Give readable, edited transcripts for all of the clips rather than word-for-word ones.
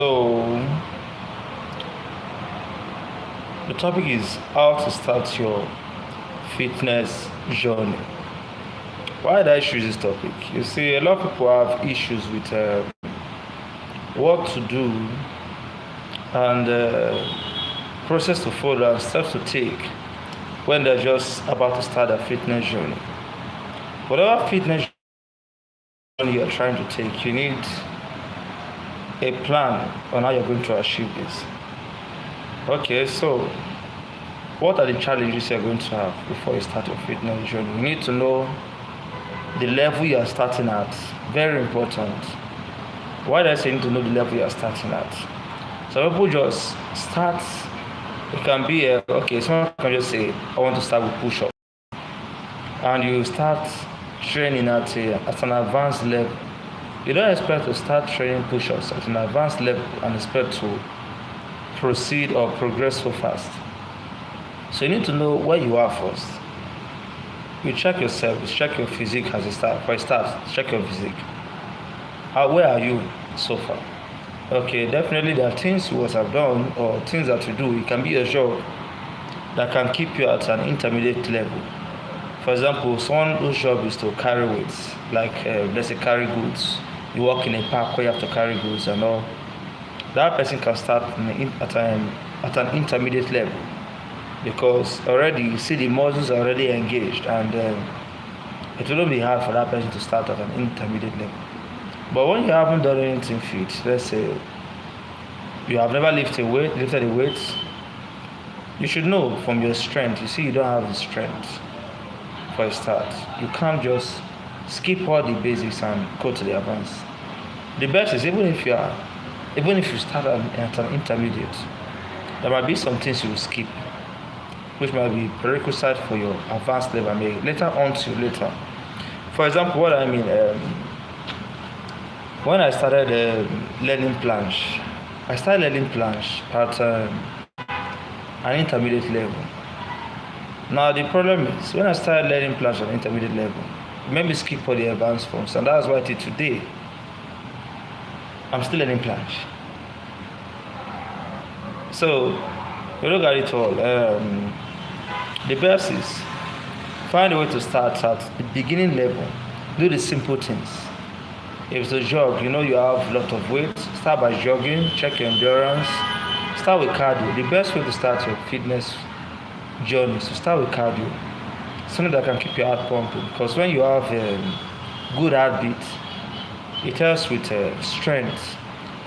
So, the topic is how to start your fitness journey. Why did I choose this topic? You see, a lot of people have issues with what to do and process to follow and steps to take when they're just about to start a fitness journey. Whatever fitness journey you're trying to take, you need a plan on how you're going to achieve this. Okay, so what are the challenges you're going to have before you start your fitness journey? You need to know the level you are starting at. Very important. Why do I say you need to know the level you are starting at? Some people just start. It can be someone can just say, I want to start with push-up, and you start training at an advanced level. You don't expect to start training push-ups at an advanced level and expect to proceed or progress so fast. So you need to know where you are first. You check yourself, you check your physique as a start. For a start, check your physique. Where are you so far? Okay, definitely there are things you must have done or things that you do. It can be a job that can keep you at an intermediate level. For example, someone whose job is to carry weights, like let's say carry goods. You work in a park where you have to carry goods and all. That person can start at an intermediate level because already you see the muscles are already engaged, and it wouldn't be hard for that person to start at an intermediate level. But when you haven't done anything fit, let's say you have never lifted a weight, you should know from your strength. You see, you don't have the strength for a start. You can't just skip all the basics and go to the advanced. The best is even if you start at an intermediate, there might be some things you will skip, which might be prerequisite for your advanced level. Later on to later. For example, what I mean, when I started learning planche, at an intermediate level. Now the problem is, when I started learning planche at an intermediate level, it made me skip all the advanced forms, and that's why till today, I'm still learning planche. So, you look at it all. The best is find a way to start at the beginning level. Do the simple things. If it's a jog, you have a lot of weight, start by jogging, check your endurance. Start with cardio. The best way to start your fitness journey is to start with cardio. Something that can keep your heart pumping. Because when you have a good heartbeat, it helps with strength.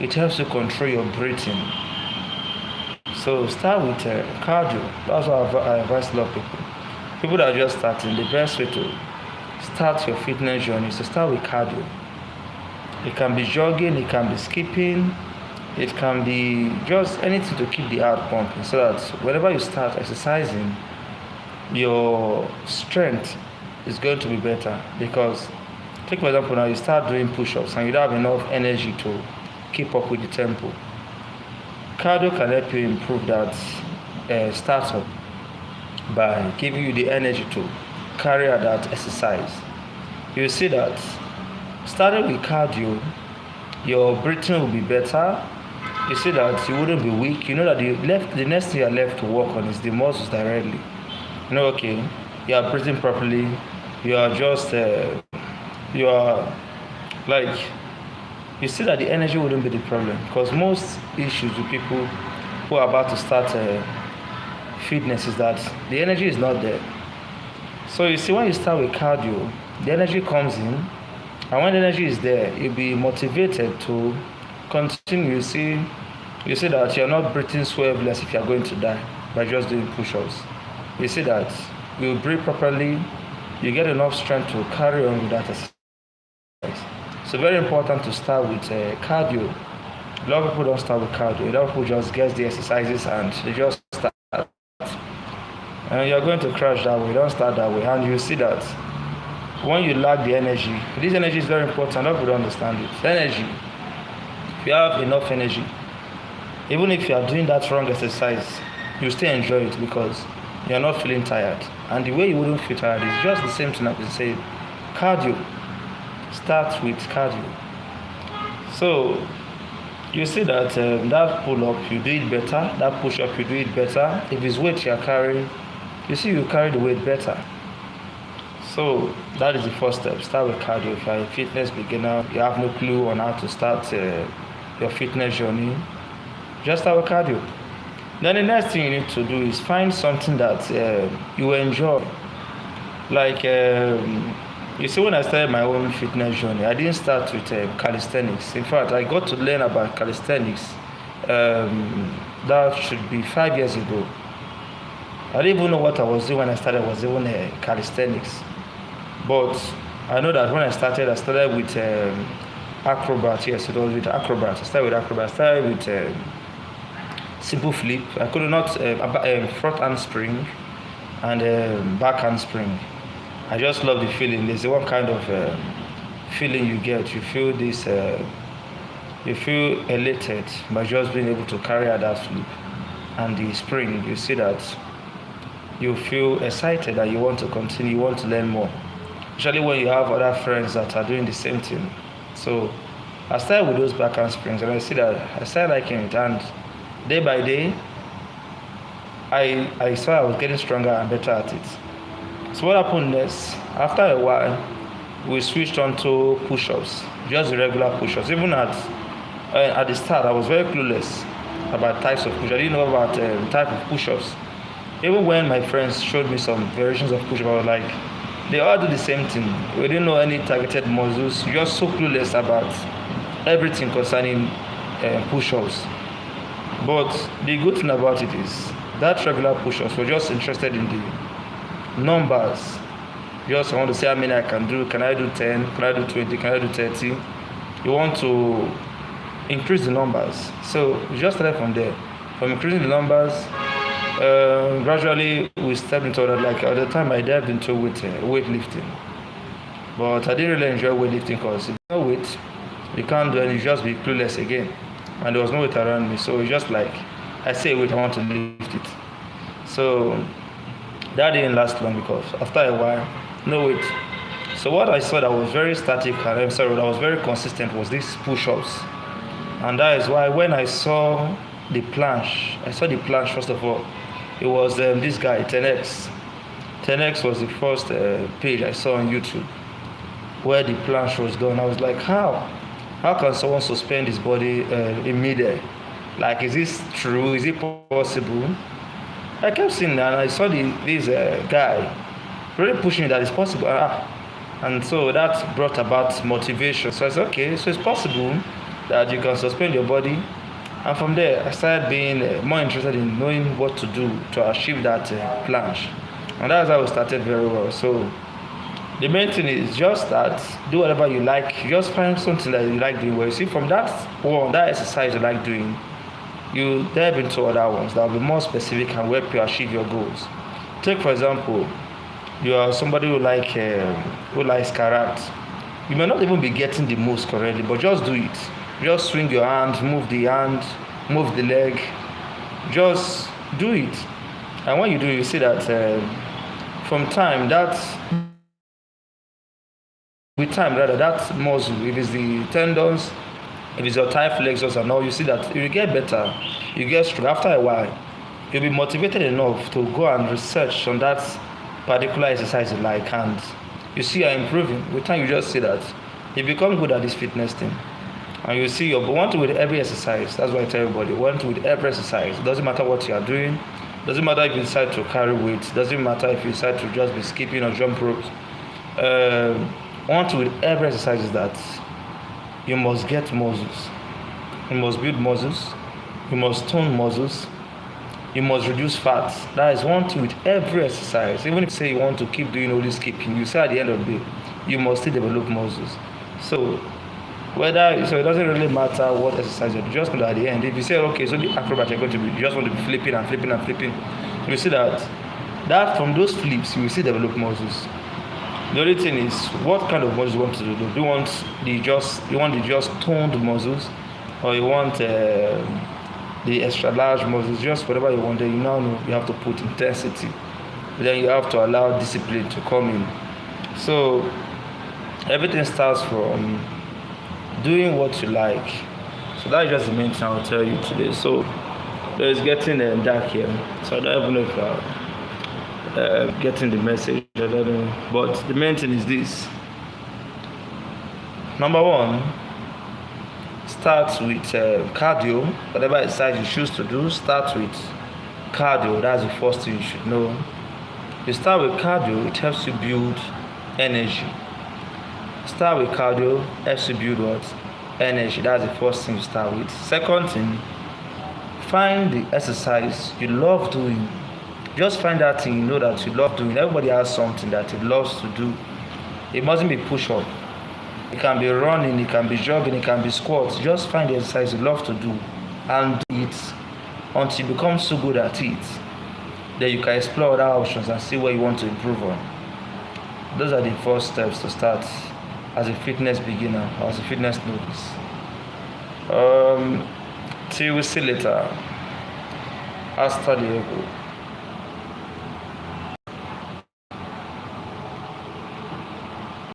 It helps to control your breathing. So start with cardio. That's what I advise a lot of people. People that are just starting, the best way to start your fitness journey is to start with cardio. It can be jogging, it can be skipping, it can be just anything to keep the heart pumping, so that whenever you start exercising, your strength is going to be better. Because take for example, now you start doing push-ups and you don't have enough energy to keep up with the tempo. Cardio can help you improve that startup by giving you the energy to carry out that exercise. You see that starting with cardio, your breathing will be better. You see that you wouldn't be weak. You know that the next thing you're left to work on is the muscles directly. You are breathing properly. You are just you see that the energy wouldn't be the problem, because most issues with people who are about to start fitness is that the energy is not there. So you see, when you start with cardio, the energy comes in, and when the energy is there, you'll be motivated to continue. You see that you're not breathing so heavily as if you're going to die by just doing push-ups. You see that you breathe properly, you get enough strength to carry on with that exercise. So very important to start with cardio. A lot of people don't start with cardio. A lot of people just get the exercises and they just start. And you're going to crash that way. Don't start that way. And you see that when you lack the energy, this energy is very important. A lot of people don't understand it. Energy. If you have enough energy, even if you are doing that wrong exercise, you still enjoy it because you're not feeling tired. And the way you wouldn't feel tired is just the same thing as you say, cardio. Start with cardio. So you see that that pull up you do it better, that push up you do it better. If it's weight you're carrying, you see you carry the weight better. So that is the first step. Start with cardio. If you're a fitness beginner, you have no clue on how to start your fitness journey, just start with cardio. Then the next thing you need to do is find something that you enjoy. Like you see, when I started my own fitness journey, I didn't start with calisthenics. In fact, I got to learn about calisthenics. That should be 5 years ago. I didn't even know what I was doing when I started. Was even calisthenics, but I know that when I started with acrobat. Yes, it was with acrobat. I started with acrobat. I started with simple flip. I could not front handspring and back handspring. I just love the feeling. There's one kind of feeling you get. You feel this. You feel elated by just being able to carry out that flip and the spring. You see that you feel excited that you want to continue. You want to learn more. Especially when you have other friends that are doing the same thing. So I started with those back handsprings, and I see that I started liking it. And day by day, I saw I was getting stronger and better at it. So what happened next? After a while, we switched on to push-ups, just the regular push-ups. Even at the start, I was very clueless about types of push-ups. I didn't know about type of push-ups. Even when my friends showed me some variations of push-ups, I was like, they all do the same thing. We didn't know any targeted muscles. Just so clueless about everything concerning push-ups. But the good thing about it is that regular push-ups, we're just interested in the numbers. Just want to say how many I can do. Can I do 10? Can I do 20? Can I do 30? You want to increase the numbers. So we just started from there. From increasing the numbers, gradually we stepped into that. Like at the time I dived into weightlifting. But I didn't really enjoy weightlifting because if there's no weight, you can't do anything. You just be clueless again. And there was no weight around me. So it's just like, I say weight, I want to lift it. So that didn't last long because after a while, no weight. So what I saw that was very static, that was very consistent was these push-ups. And that is why when I saw the planche first of all. It was this guy, 10X. 10X was the first page I saw on YouTube where the planche was done. I was like, how? How can someone suspend his body in midair? Like, is this true? Is it possible? I kept seeing that, and I saw this guy really pushing that it's possible. And so that brought about motivation. So I said, okay, so it's possible that you can suspend your body. And from there, I started being more interested in knowing what to do to achieve that planche. And that's how we started very well. So the main thing is just that, do whatever you like. Just find something that you like doing well. You see, from that exercise you like doing, you dive into other ones that will be more specific and help you achieve your goals. Take, for example, you are somebody who likes karate. You may not even be getting the moves correctly, but just do it. Just swing your hand, move the leg. Just do it. And when you do, you see that with time, that muscle, if it's the tendons, if it's your thigh flexors and all, you see that you get better. You get stronger. After a while, you'll be motivated enough to go and research on that particular exercise you like, and you see you're improving. With time, you just see that you become good at this fitness thing. And you see, you want to with every exercise. That's why I tell everybody, want to with every exercise. It doesn't matter what you are doing. It doesn't matter if you decide to carry weight. It doesn't matter if you decide to just be skipping or jump ropes. Want to with every exercise is that you must get muscles. You must build muscles. You must tone muscles. You must reduce fat. That is one thing with every exercise. Even if you say you want to keep doing all this skipping, you say at the end of the day, you must still develop muscles. So it doesn't really matter what exercise you do. Just know that at the end, if you say, okay, so the acrobat you're going to be, you just want to be flipping and flipping and flipping, you see that from those flips, you will still develop muscles. The only thing is, what kind of muscles you want to do? Do you want the just toned muscles, or you want the extra large muscles? Just whatever you want. Then you now know you have to put intensity. But then you have to allow discipline to come in. So everything starts from doing what you like. So that's just the main thing I'll tell you today. So it's getting dark here, so I don't even know if I'm getting the message. I don't know, but the main thing is this. Number one, start with cardio. Whatever exercise you choose to do, start with cardio. That's the first thing you should know. You start with cardio, it helps you build energy. Start with cardio, helps you build what? Energy. That's the first thing you start with. Second thing, find the exercise you love doing. Just find that thing you know that you love doing. Everybody has something that he loves to do. It mustn't be push-up. It can be running, it can be jogging, it can be squats. Just find the exercise you love to do and do it until you become so good at it. Then you can explore other options and see what you want to improve on. Those are the first steps to start as a fitness beginner or as a fitness novice. Till we see later. Hasta luego.